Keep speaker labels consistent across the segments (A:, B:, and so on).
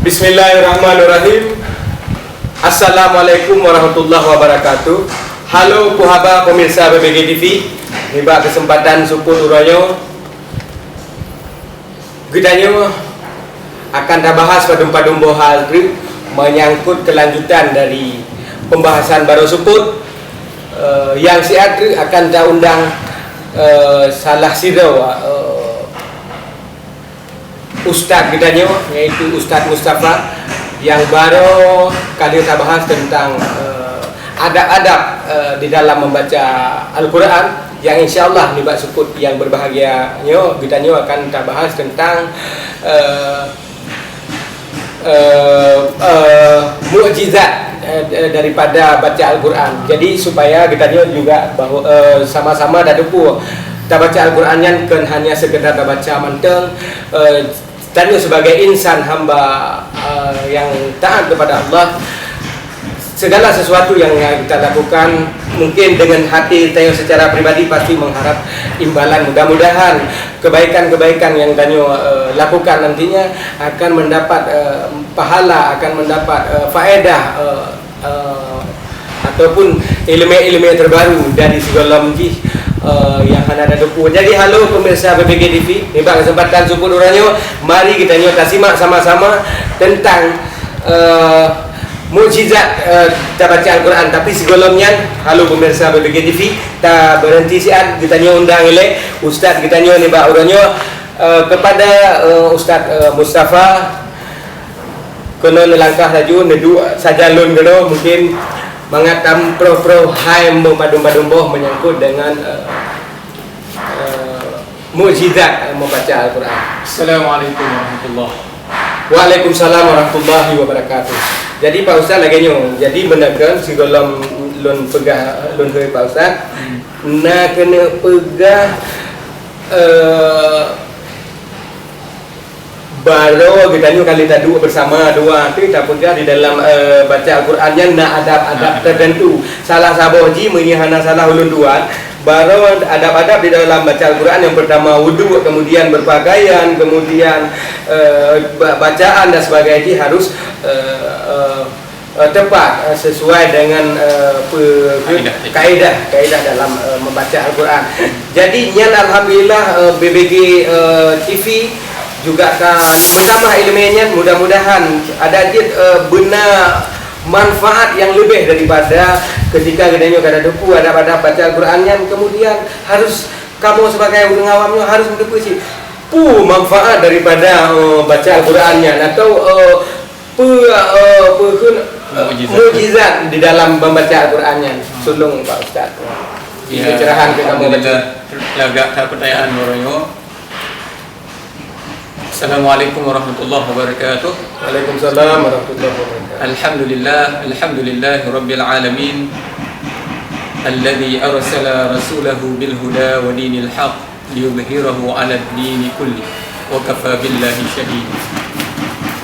A: Bismillahirrahmanirrahim. Assalamualaikum warahmatullahi wabarakatuh. Halo puhaba pemirsa BBG TV. Niba kesempatan supun uranyo. Kita akan bahas padum-padum hal menyangkut kelanjutan dari pembahasan baru suput yang siadri akan undang salah sirau Ustadz kita yaitu Ustadz Mustafa yang baru kali kita bahas tentang adab-adab di dalam membaca Al-Quran, yang insyaallah nih Pak Suput yang berbahagia kita akan kita bahas tentang mukjizat daripada baca Al-Quran. Jadi supaya kita juga sama-sama dadupu kita baca Al-Qurannya kan hanya sekedar baca manteng, dan sebagai insan hamba yang taat kepada Allah, segala sesuatu yang kita lakukan mungkin dengan hati kita secara pribadi pasti mengharap imbalan. Mudah-mudahan kebaikan-kebaikan yang Tanyo lakukan nantinya akan mendapat pahala, akan mendapat faedah ataupun ilmu-ilmu terbaru dari segala yang ada duku. Jadi halo pemirsa BBG TV, ini kesempatan syukur uranyo. Mari kita simak sama-sama tentang mukjizat kita baca Al-Quran. Tapi sebelumnya, halo pemirsa BBG TV, kita berhenti siat kita undang oleh Ustadz kita nih Mbak uranyo kepada Ustadz Mustafa kena nelangkah laju nedu saja lun kena mungkin mengatam pro hai mempadum-padum menyangkut dengan mukjizat membaca Al-Quran.
B: Assalamualaikum warahmatullahi wabarakatuh.
A: Waalaikumsalam warahmatullahi wabarakatuh. Jadi Pak Ustaz lagi jadi menekan sigolom lun pegah lun ke Pak Ustaz nak kena pegah baru kita kali tadi bersama dua kita pegah di dalam baca Al-Qurannya nak adab-adab tertentu. Salah saboji menyihana salah ulun dua baru adab-adab di dalam baca Al-Quran. Yang pertama wudu, kemudian berpakaian, kemudian bacaan dan sebagainya harus tepat sesuai dengan kaidah dalam membaca Al-Quran. Jadi alhamdulillah BBG TV juga menambah ilmunya. Mudah-mudahan ada benar manfaat yang lebih daripada ketika gedenya kada depu ada pada baca Al-Qurannya, kemudian harus kamu sebagai orang awamnya harus mendepu sih manfaat daripada baca Al-Qurannya atau mukjizat di dalam membaca Al-Qurannya. Sulung Pak Ustaz. Pencerahan ke kamu
B: lagak pertanyaan Moroyo. Assalamualaikum warahmatullahi wabarakatuh.
A: Waalaikumsalam warahmatullahi wabarakatuh.
B: Alhamdulillah rabbil alamin alladzi arsala rasulahu bil huda wa dinil haq liyudhhirahu 'ala ad-din kulli wa kafa billahi shahida.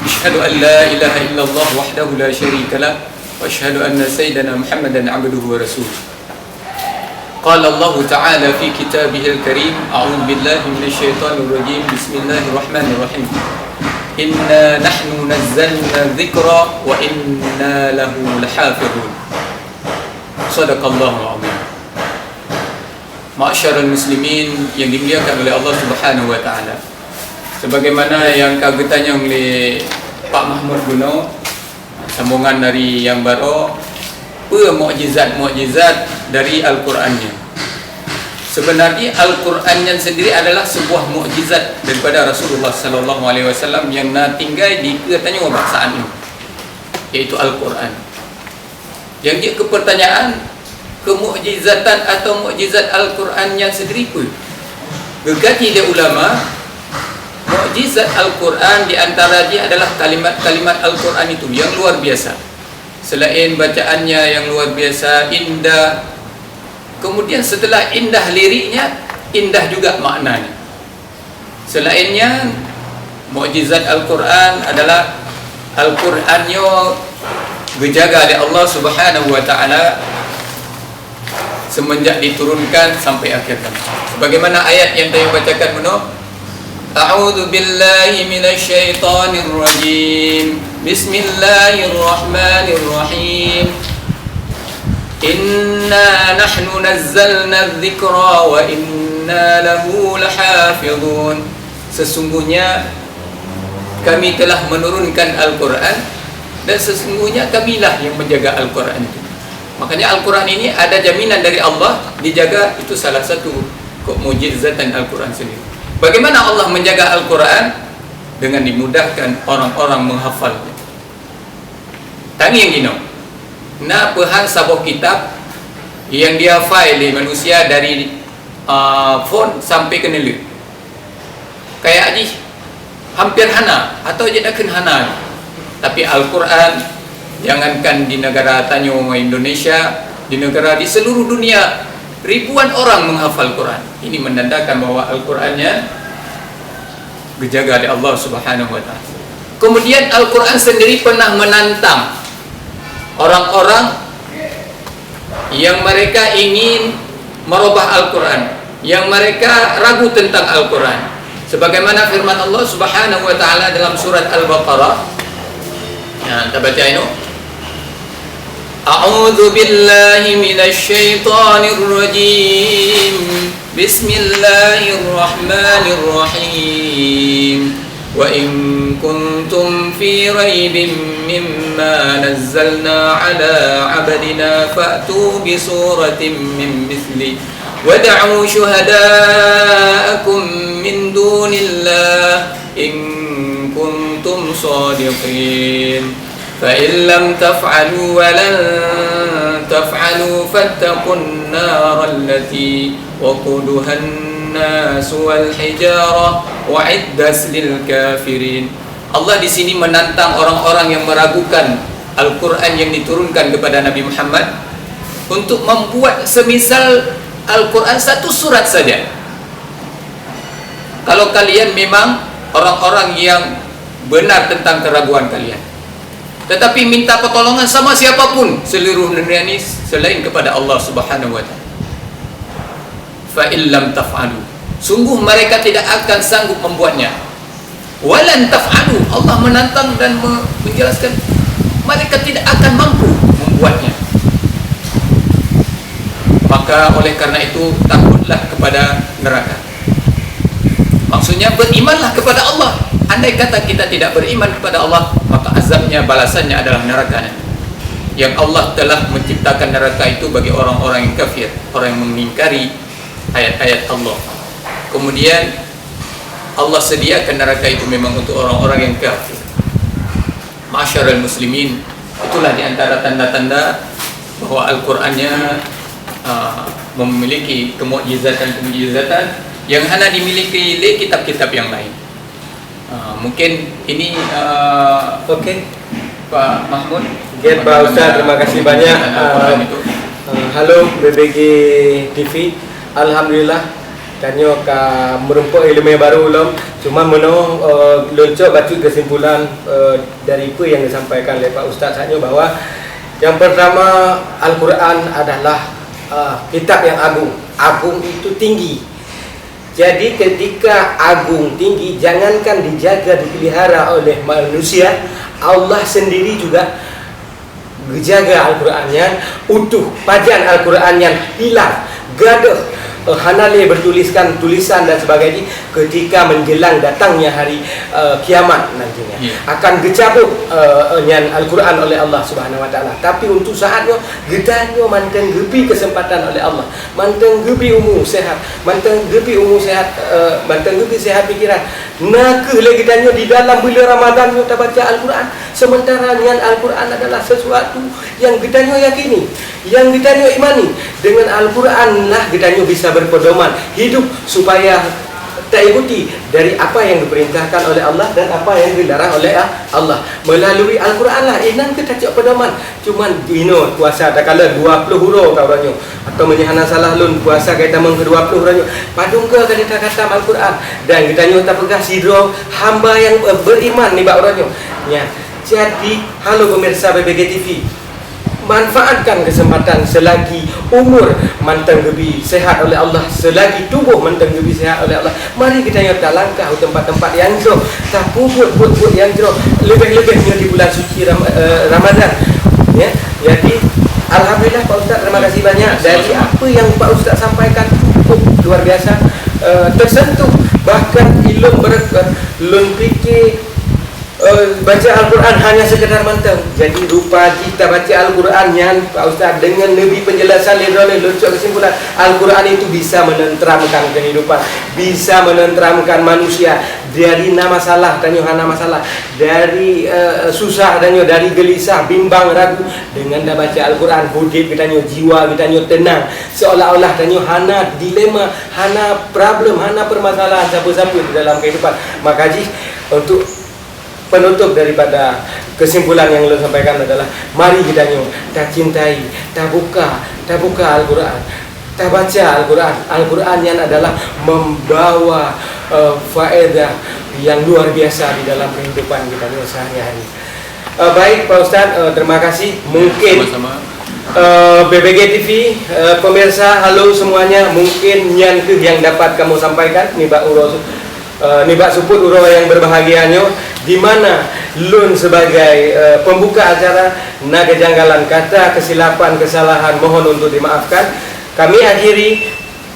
B: Asyhadu an la ilaha illallah wahdahu la syarika lah wa asyhadu anna sayyidana Muhammadan 'abduhu wa rasuluh. Qala Allah Ta'ala fi kitabihil karim, a'udzu billahi minasy syaithanir rajim, bismillahirrahmanirrahim. Inna nahnu nazzalna dzikra wa inna lahu lahafizun. Shadaqallahul azim. Ma'syarul muslimin yang dimuliakan oleh Allah Subhanahu wa taala. Sebagaimana yang kami tanya oleh Pak Mahmud Guno, sambungan dari yang baru, mukjizat dari Al-Qurannya. Sebenarnya Al-Qurannya sendiri adalah sebuah mukjizat daripada Rasulullah sallallahu alaihi wasallam yang tinggal di katanya bahasan ini, yaitu Al-Quran. Yang dia ke pertanyaan kemukjizatan atau mukjizat Al-Qurannya sendiri pun berkati dia ulama, mukjizat Al-Quran di antaranya adalah kalimat-kalimat Al-Quran itu yang luar biasa. Selain bacaannya yang luar biasa indah, kemudian setelah indah liriknya, indah juga maknanya. Selainnya, mukjizat Al-Quran adalah Al-Qurannya dijaga oleh Allah Subhanahu wa taala semenjak diturunkan sampai akhir zaman. Sebagaimana ayat yang saya bacakan menurut A'udzu billahi minasyaitonir rajim. Bismillahirrahmanirrahim. Inna nahnu nazzalna dzikra wa inna lahu lahafizun. Sesungguhnya kami telah menurunkan Al-Quran dan sesungguhnya kamilah yang menjaga Al-Quran itu. Makanya Al-Quran ini ada jaminan dari Allah dijaga, itu salah satu mukjizatan Al-Quran sendiri. Bagaimana Allah menjaga Al-Quran? Dengan dimudahkan orang-orang menghafalnya. Tani yang gino. Nah, pehan sabuh kitab yang dia file manusia dari phone sampai ke nelu. Kayak aja hampir hana atau jadakan hana. Tapi Al-Quran, jangankan di negara Tanyo Indonesia, di negara di seluruh dunia ribuan orang menghafal Quran. Ini menandakan bahwa Al-Qurannya dijaga oleh Allah Subhanahu wa ta'ala. Kemudian Al-Quran sendiri pernah menantang orang-orang yang mereka ingin merubah Al-Quran, yang mereka ragu tentang Al-Quran. Sebagaimana firman Allah Subhanahu wa ta'ala dalam surat Al-Baqarah. Ya, kita baca ini. A'udzu billahi minasy syaithanir rajim. Bismillahirrahmanirrahim. Wa in kuntum fi raibin mimma nazzalna ala 'abdina fa'tu bi suratin min mithli wad'u syuhada'akum min dunillah in kuntum shadiqin fa in lam taf'alu wa lan taf'alu fattaqun nar allati waquduha an-nas wal hijarah wa'iddat lil kafirin. Allah di sini menantang orang-orang yang meragukan Al-Quran yang diturunkan kepada Nabi Muhammad untuk membuat semisal Al-Quran satu surat saja. Kalau kalian memang orang-orang yang benar tentang keraguan kalian, tetapi minta pertolongan sama siapapun seluruh dunia ini selain kepada Allah Subhanahu wa ta'ala. Fa illam taf'alu, sungguh mereka tidak akan sanggup membuatnya. Walan taf'alu, Allah menantang dan menjelaskan mereka tidak akan mampu membuatnya. Maka oleh karena itu takutlah kepada neraka. Maksudnya berimanlah kepada Allah. Andai kata kita tidak beriman kepada Allah, maka azabnya, balasannya adalah neraka. Yang Allah telah menciptakan neraka itu bagi orang-orang yang kafir, orang yang mengingkari ayat-ayat Allah. Kemudian Allah sediakan neraka itu memang untuk orang-orang yang kafir. Ma'asyiral muslimin, itulah di antara tanda-tanda bahwa Al-Qur'annya memiliki kemukjizatan yang hanya dimiliki oleh kitab-kitab yang lain. Mungkin ini
A: Oke.
B: Pak Mahmud.
A: Oke, Pak Ustaz, terima kasih banyak. Halo BBG TV. Alhamdulillah kanyo ka merumpuk ilmu yang baru ulum. Cuma meno loncok baca kesimpulan dari apa yang disampaikan oleh Pak Ustaz saja, bahwa yang pertama Al-Quran adalah kitab yang agung. Agung itu tinggi. Jadi ketika agung tinggi, jangankan dijaga, dipelihara oleh manusia, Allah sendiri juga menjaga Al-Qurannya utuh. Pajan Al-Qurannya hilang, gaduh, hanale bertuliskan tulisan dan sebagainya. Ketika menjelang datangnya hari kiamat nantinya, akan dicabut nyan Al-Quran oleh Allah Subhanahu wa ta'ala. Tapi untuk saatnya gedanyo manteng gebi kesempatan oleh Allah, manteng gebi umur sehat, manteng gebi umur sehat, manteng gebi sehat pikiran. Nak lagi gedanyo di dalam bulan Ramadan kita baca Al-Quran, sementara nyan Al-Quran adalah sesuatu yang gedanyo yakini, yang gedanyo imani. Dengan Al-Quran lah gedanyo bisa berpedoman hidup supaya tak ikuti dari apa yang diperintahkan oleh Allah dan apa yang dilarang oleh Allah. Melalui Al-Quran lah inang kita cak pedoman. Cuman puasa tak kala 20 huruf kauranyo, atau menyahana salah lun puasa kita meng 20 hurufnya padung ke kita kata Al-Quran, dan kita tak pegah sidro hamba yang beriman ni bak uranyo. Ya. Jadi halo pemirsa BBG TV, manfaatkan kesempatan selagi umur manteng gebi sehat oleh Allah, selagi tubuh manteng gebi sehat oleh Allah. Mari kita nyata langkah ke tempat-tempat yang jauh, tak puput yang jauh, lebih-lebihnya di bulan suci Ramadan. Ya, jadi alhamdulillah Pak Ustaz, terima kasih banyak. Dari apa yang Pak Ustaz sampaikan cukup luar biasa, tersentuh, bahkan ilmu berkat, lun fikir. Baca Al-Quran hanya sekedar manteng. Jadi rupa kita baca Al-Quran yang Pak Ustaz dengan Nabi penjelasan lidrani lucu kesimpulan, Al-Quran itu bisa menenteramkan kehidupan, bisa menenteramkan manusia dari masalah dan hana masalah, dari susah dan dari gelisah, bimbang, ragu. Dengan dah baca Al-Quran, hudib kita jiwa kita tenang, seolah-olah dan hana dilema, hana problem, hana permasalahan siapa-siapa di dalam kehidupan. Maka untuk penutup daripada kesimpulan yang lo sampaikan adalah, mari kita tak cintai, tak buka Al-Quran, tak baca Al-Quran. Al-Quran yang adalah membawa faedah yang luar biasa di dalam kehidupan kita sehari-hari. Baik Pak Ustaz, terima kasih. Mungkin BBG TV pemirsa, halo semuanya. Mungkin yang dapat kamu sampaikan nih Pak Uro, Nibak Suput Uro yang berbahagianya, di mana Lun sebagai pembuka acara, kejanggalan kata, kesilapan, kesalahan mohon untuk dimaafkan. Kami akhiri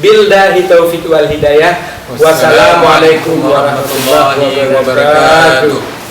A: billahi taufiq wal hidayah. Wassalamualaikum warahmatullahi wabarakatuh.